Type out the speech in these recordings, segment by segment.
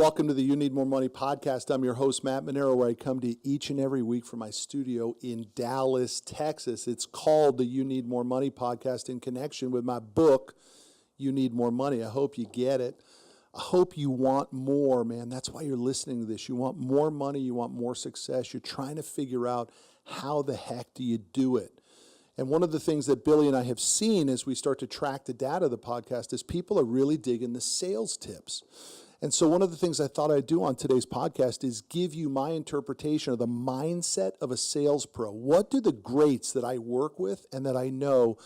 Welcome to the You Need More Money podcast. I'm your host, Matt Manero, where I come to each and every week from my studio in Dallas, Texas. It's called the You Need More Money podcast in connection with my book, You Need More Money. I hope you get it. I hope you want more, man. That's why you're listening to this. You want more money. You want more success. You're trying to figure out how the heck do you do it. And one of the things that Billy and I have seen as we start to track the data of the podcast is people are really digging the sales tips. And so one of the things I thought I'd do on today's podcast is give you my interpretation of the mindset of a sales pro. What do the greats that I work with and that I know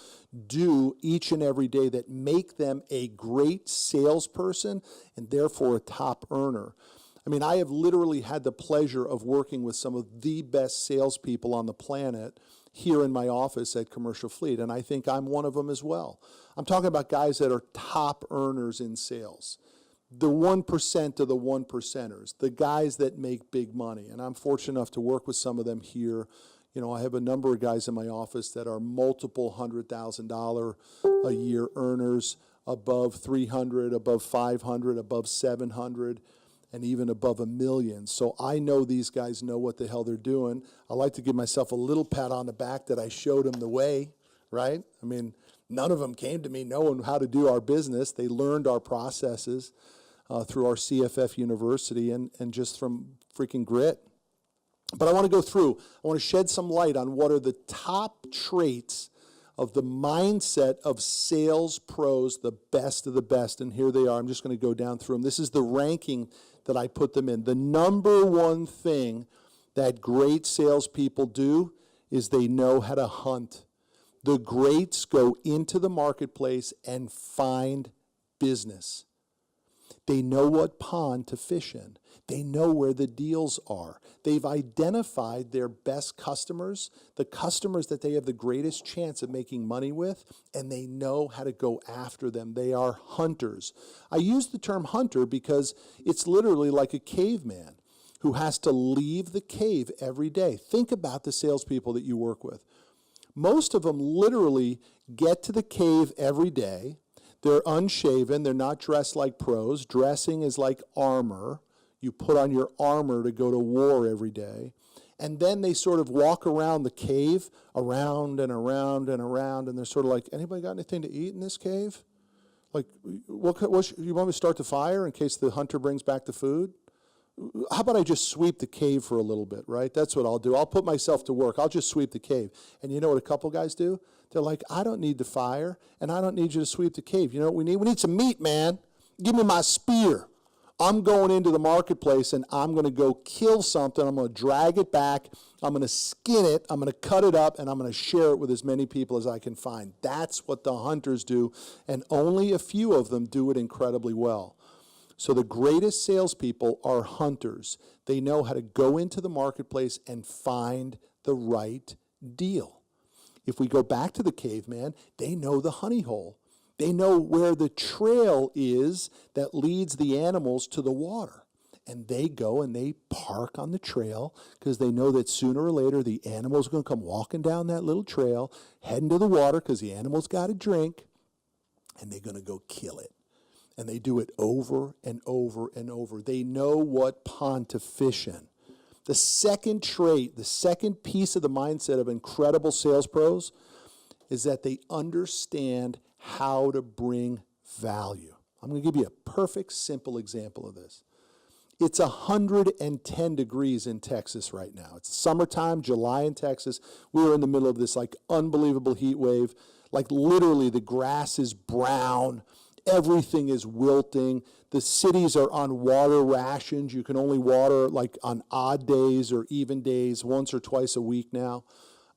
do each and every day that make them a great salesperson and therefore a top earner? I mean, I have literally had the pleasure of working with some of the best salespeople on the planet here in my office at Commercial Fleet, and I think I'm one of them as well. I'm talking about guys that are top earners in sales. The 1% of the 1%ers, the guys that make big money. And I'm fortunate enough to work with some of them here. You know, I have a number of guys in my office that are multiple $100,000 a year earners, above 300, above 500, above 700, and even above $1 million. So I know these guys know what the hell they're doing. I like to give myself a little pat on the back that I showed them the way, right? I mean, none of them came to me knowing how to do our business. They learned our processes through our CFF University and just from freaking grit. But I want to go through, I want to shed some light on what are the top traits of the mindset of sales pros, the best of the best. And here they are. I'm just going to go down through them. This is the ranking that I put them in. The number one thing that great salespeople do is they know how to hunt. The greats go into the marketplace and find business. They know what pond to fish in. They know where the deals are. They've identified their best customers, the customers that they have the greatest chance of making money with, and they know how to go after them. They are hunters. I use the term hunter because it's literally like a caveman who has to leave the cave every day. Think about the salespeople that you work with. Most of them literally get to the cave every day. They're unshaven. They're not dressed like pros. Dressing is like armor. You put on your armor to go to war every day. And then they sort of walk around the cave, around and around and around, and they're sort of like, anybody got anything to eat in this cave? Like, you want me to start the fire in case the hunter brings back the food? How about I just sweep the cave for a little bit, right? That's what I'll do. I'll put myself to work. I'll just sweep the cave. And you know what a couple guys do? They're like, I don't need the fire, and I don't need you to sweep the cave. You know what we need? We need some meat, man. Give me my spear. I'm going into the marketplace, and I'm going to go kill something. I'm going to drag it back. I'm going to skin it. I'm going to cut it up, and I'm going to share it with as many people as I can find. That's what the hunters do, and only a few of them do it incredibly well. So the greatest salespeople are hunters. They know how to go into the marketplace and find the right deal. If we go back to the caveman, they know the honey hole. They know where the trail is that leads the animals to the water. And they go and they park on the trail because they know that sooner or later the animals are going to come walking down that little trail, heading to the water because the animals got a drink, and they're going to go kill it. And they do it over and over and over. They know what pond to fish in. The second trait, the second piece of the mindset of incredible sales pros is that they understand how to bring value. I'm going to give you a perfect, simple example of this. It's 110 degrees in Texas right now. It's summertime, July in Texas. We're in the middle of this like unbelievable heat wave. Like literally the grass is brown. Everything is wilting. The cities are on water rations. You can only water like on odd days or even days, once or twice a week now.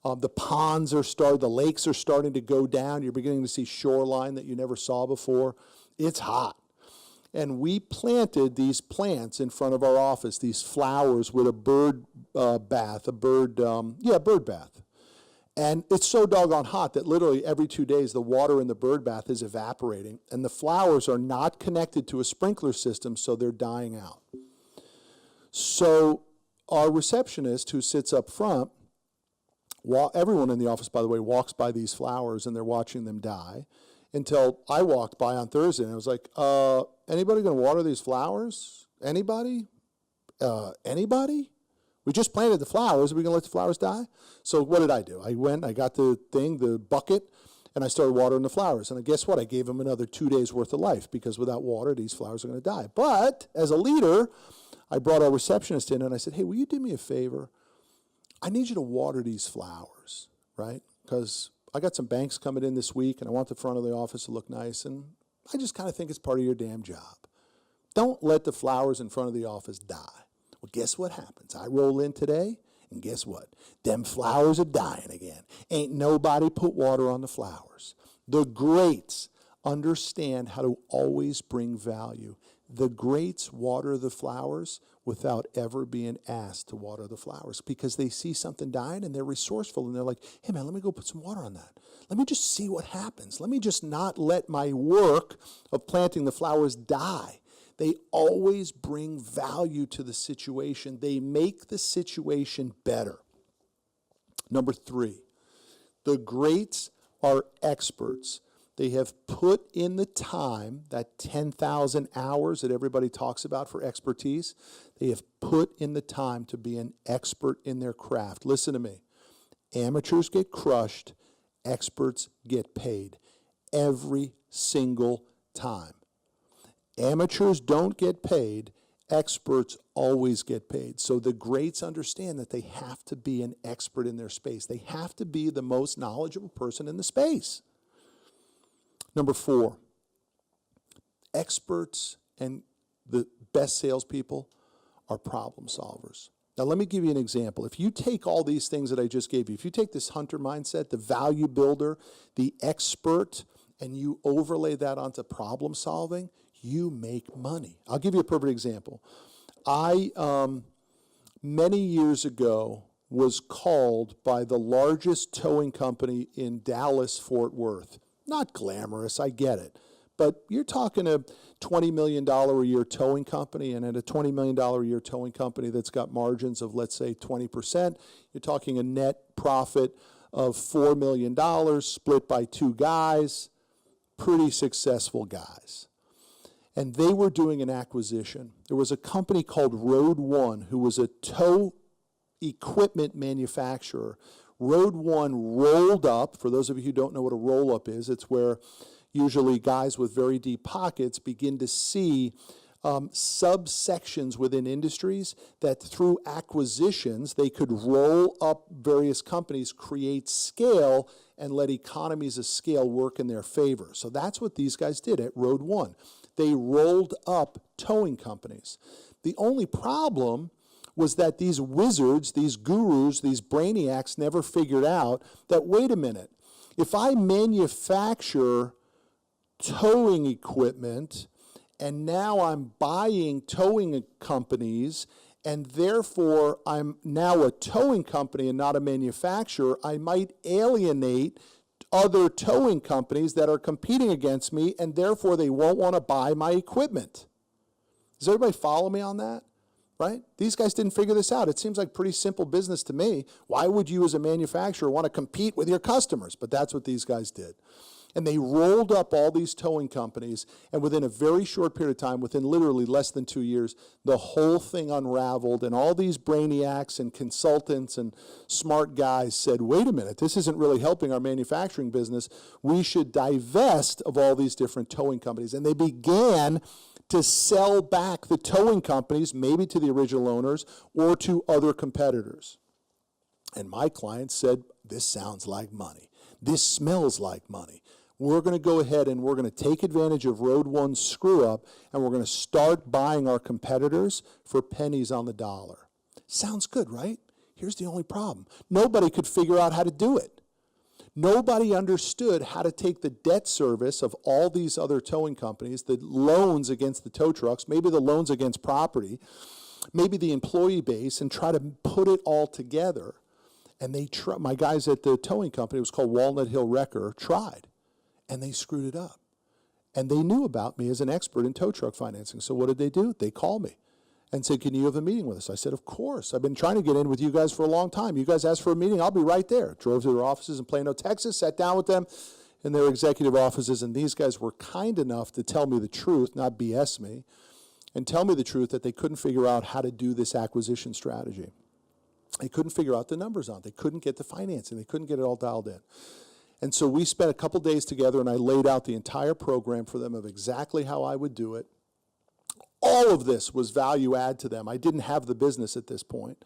The ponds are the lakes are starting to go down. You're beginning to see shoreline that you never saw before. It's hot. And we planted these plants in front of our office, these flowers with a bird bath, bird bath. And it's so doggone hot that literally every 2 days the water in the bird bath is evaporating, and the flowers are not connected to a sprinkler system, so they're dying out. So our receptionist who sits up front, everyone in the office, by the way, walks by these flowers and they're watching them die, until I walked by on Thursday and I was like, anybody going to water these flowers? Anybody? Anybody? We just planted the flowers. Are we going to let the flowers die? So what did I do? I went, I got the bucket, and I started watering the flowers. And guess what? I gave them another 2 days worth of life, because without water, these flowers are going to die. But as a leader, I brought our receptionist in and I said, hey, will you do me a favor? I need you to water these flowers, right? Because I got some banks coming in this week and I want the front of the office to look nice. And I just kind of think it's part of your damn job. Don't let the flowers in front of the office die. Well, guess what happens? I roll in today, and guess what? Them flowers are dying again. Ain't nobody put water on the flowers. The greats understand how to always bring value. The greats water the flowers without ever being asked to water the flowers, because they see something dying and they're resourceful, and they're like, hey man, let me go put some water on that. Let me just see what happens. Let me just not let my work of planting the flowers die. They always bring value to the situation. They make the situation better. Number 3, the greats are experts. They have put in the time, that 10,000 hours that everybody talks about for expertise. They have put in the time to be an expert in their craft. Listen to me. Amateurs get crushed. Experts get paid every single time. Amateurs don't get paid. Experts always get paid. So the greats understand that they have to be an expert in their space. They have to be the most knowledgeable person in the space. Number 4, experts and the best salespeople are problem solvers. Now, let me give you an example. If you take all these things that I just gave you, if you take this hunter mindset, the value builder, the expert, and you overlay that onto problem solving, you make money. I'll give you a perfect example. I, many years ago, was called by the largest towing company in Dallas, Fort Worth. Not glamorous, I get it. But you're talking a $20 million a year towing company, and at a $20 million a year towing company that's got margins of, let's say, 20%, you're talking a net profit of $4 million split by 2 guys, pretty successful guys. And they were doing an acquisition. There was a company called Road One, who was a tow equipment manufacturer. Road One rolled up. For those of you who don't know what a roll-up is, it's where usually guys with very deep pockets begin to see subsections within industries that through acquisitions they could roll up various companies, create scale, and let economies of scale work in their favor. So that's what these guys did at Road One. They rolled up towing companies. The only problem was that these wizards, these gurus, these brainiacs never figured out that, wait a minute, if I manufacture towing equipment and now I'm buying towing companies, and therefore I'm now a towing company and not a manufacturer, I might alienate other towing companies that are competing against me, and therefore they won't want to buy my equipment. Does everybody follow me on that? Right? These guys didn't figure this out. It seems like pretty simple business to me. Why would you as a manufacturer want to compete with your customers? But that's what these guys did. And they rolled up all these towing companies, and within a very short period of time, within literally less than 2 years, the whole thing unraveled, and all these brainiacs and consultants and smart guys said, wait a minute, this isn't really helping our manufacturing business. We should divest of all these different towing companies. And they began to sell back the towing companies, maybe to the original owners or to other competitors. And my client said, this sounds like money. This smells like money. We're going to go ahead and we're going to take advantage of Road One's screw up, and we're going to start buying our competitors for pennies on the dollar. Sounds good, right? Here's the only problem. Nobody could figure out how to do it. Nobody understood how to take the debt service of all these other towing companies, the loans against the tow trucks, maybe the loans against property, maybe the employee base, and try to put it all together. And my guys at the towing company, it was called Walnut Hill Wrecker, tried. And they screwed it up. And they knew about me as an expert in tow truck financing. So what did they do? They called me and said, can you have a meeting with us? I said, of course. I've been trying to get in with you guys for a long time. You guys asked for a meeting, I'll be right there. Drove to their offices in Plano, Texas, sat down with them in their executive offices, and these guys were kind enough to tell me the truth, not BS me. and tell me the truth that they couldn't figure out how to do this acquisition strategy. They couldn't figure out the numbers on it. They couldn't get the financing. They couldn't get it all dialed in. And so we spent a couple days together, and I laid out the entire program for them of exactly how I would do it. All of this was value add to them. I didn't have the business at this point.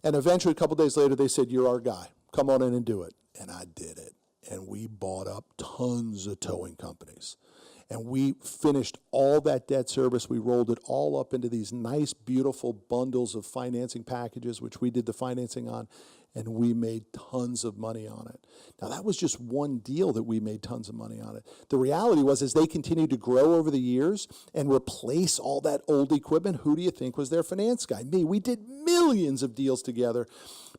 And eventually, a couple days later, they said, "You're our guy. Come on in and do it." And I did it. And we bought up tons of towing companies. And we finished all that debt service. We rolled it all up into these nice, beautiful bundles of financing packages, which we did the financing on, and we made tons of money on it. Now, that was just one deal that we made tons of money on it. The reality was, as they continued to grow over the years and replace all that old equipment, who do you think was their finance guy? Me. We did millions of deals together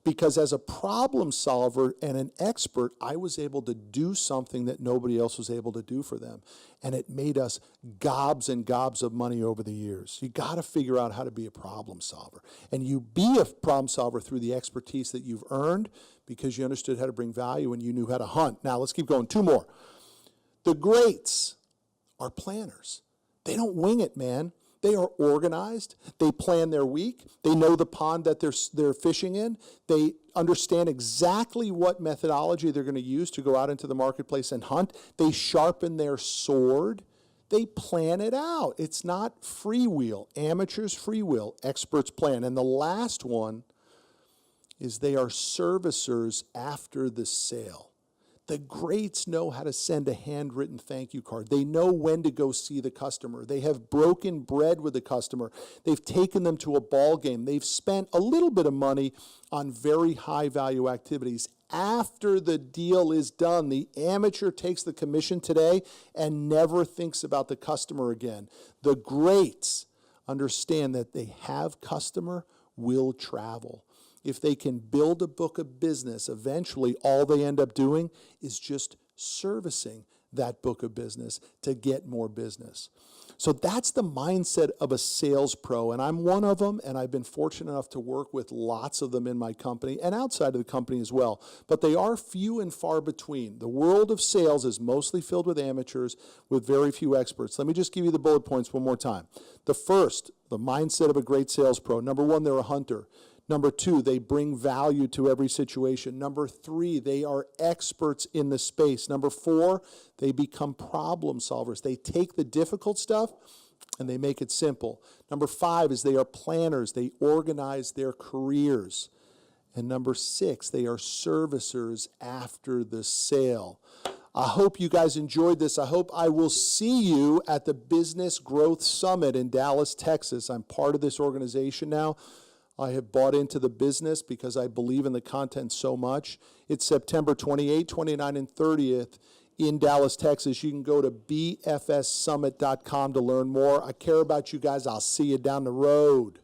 because as a problem solver and an expert, I was able to do something that nobody else was able to do for them. And it made us gobs and gobs of money over the years. You got to figure out how to be a problem solver. And you be a problem solver through the expertise that you've earned because you understood how to bring value and you knew how to hunt. Now, let's keep going. Two more. The greats are planners. They don't wing it, man. They are organized. They plan their week. They know the pond that they're fishing in. They understand exactly what methodology they're going to use to go out into the marketplace and hunt. They sharpen their sword. They plan it out. It's not freewheel. Amateurs freewheel. Experts plan. And the last one is they are servicers after the sale. The greats know how to send a handwritten thank you card. They know when to go see the customer. They have broken bread with the customer. They've taken them to a ball game. They've spent a little bit of money on very high value activities. After the deal is done, the amateur takes the commission today and never thinks about the customer again. The greats understand that they have customer will travel. If they can build a book of business, eventually all they end up doing is just servicing that book of business to get more business. So that's the mindset of a sales pro, and I'm one of them, and I've been fortunate enough to work with lots of them in my company and outside of the company as well. But they are few and far between. The world of sales is mostly filled with amateurs with very few experts. Let me just give you the bullet points one more time. The first, the mindset of a great sales pro. Number one, they're a hunter. Number two, they bring value to every situation. Number three, they are experts in the space. Number four, they become problem solvers. They take the difficult stuff and they make it simple. Number five is they are planners. They organize their careers. And number six, they are servicers after the sale. I hope you guys enjoyed this. I hope I will see you at the Business Growth Summit in Dallas, Texas. I'm part of this organization now. I have bought into the business because I believe in the content so much. It's September 28, 29, and 30th in Dallas, Texas. You can go to bfssummit.com to learn more. I care about you guys. I'll see you down the road.